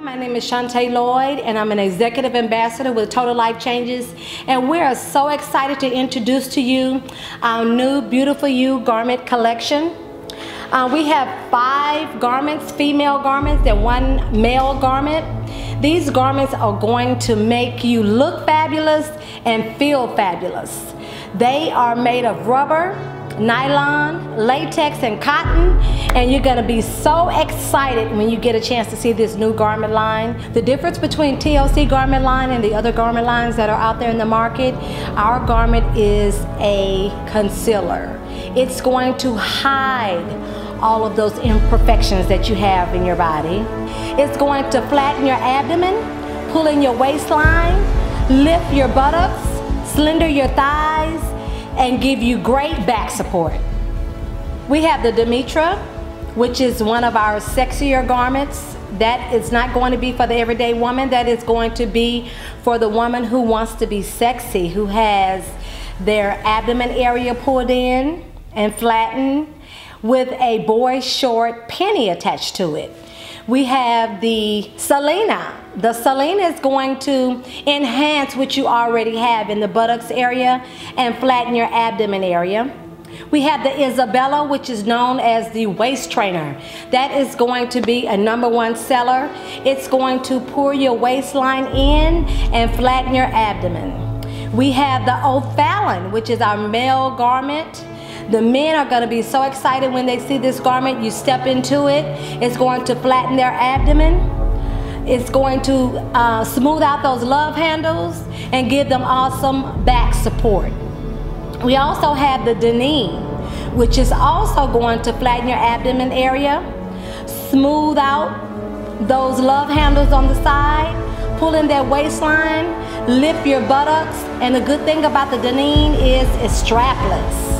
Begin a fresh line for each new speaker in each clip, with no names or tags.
My name is Shantae Lloyd, and I'm an executive ambassador with Total Life Changes, and we are so excited to introduce to you our new Beautiful You garment collection. We have 5 garments, female garments, and 1 male garment. These garments are going to make you look fabulous and feel fabulous. They are made of rubber, nylon, latex, and cotton, and you're going to be so excited when you get a chance to see this new garment line. The difference between TLC garment line and the other garment lines that are out there in the market, our garment is a concealer. It's going to hide all of those imperfections that you have in your body. It's going to flatten your abdomen, pull in your waistline, lift your buttocks, slender your thighs, and give you great back support. We have the Demetra, which is one of our sexier garments. That is not going to be for the everyday woman. That is going to be for the woman who wants to be sexy, who has their abdomen area pulled in and flattened with a boy short penny attached to it. We have the Selena. The Selena is going to enhance what you already have in the buttocks area and flatten your abdomen area. We have the Isabella, which is known as the waist trainer. That is going to be a #1 seller. It's going to pull your waistline in and flatten your abdomen. We have the O'Fallon, which is our male garment. The men are going to be so excited when they see this garment. You step into it, it's going to flatten their abdomen. It's going to smooth out those love handles and give them awesome back support. We also have the Deneen, which is also going to flatten your abdomen area, smooth out those love handles on the side, pull in that waistline, lift your buttocks, and the good thing about the Deneen is it's strapless.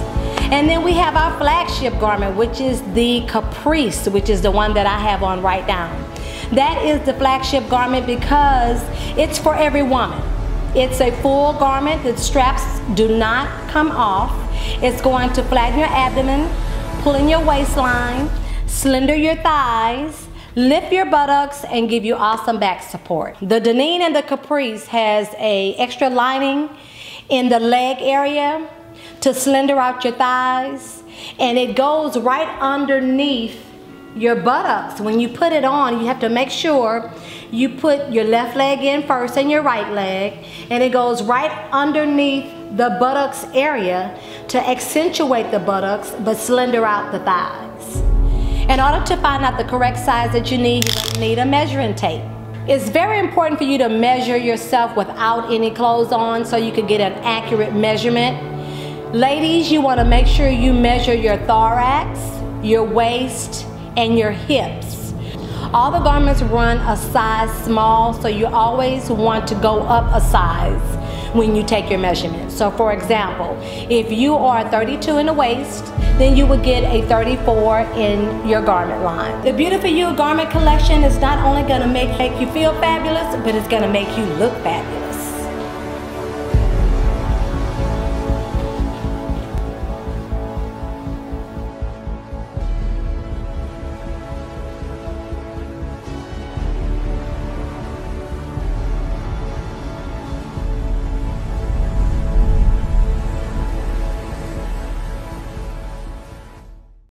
And then we have our flagship garment, which is the Caprice, which is the one that I have on right now. That is the flagship garment because it's for every woman. It's a full garment. The straps do not come off. It's going to flatten your abdomen, pull in your waistline, slender your thighs, lift your buttocks, and give you awesome back support. The Deneen and the Caprice has an extra lining in the leg area to slender out your thighs, and it goes right underneath your buttocks. When you put it on, you have to make sure you put your left leg in first and your right leg, and it goes right underneath the buttocks area to accentuate the buttocks but slender out the thighs. In order to find out the correct size that you need, you're going to need a measuring tape. It's very important for you to measure yourself without any clothes on so you can get an accurate measurement. Ladies, you want to make sure you measure your thorax, your waist, and your hips. All the garments run a size small, so you always want to go up a size when you take your measurements. So for example, if you are 32 in the waist, then you would get a 34 in your garment line. The Beautiful You garment collection is not only going to make you feel fabulous, but it's going to make you look fabulous.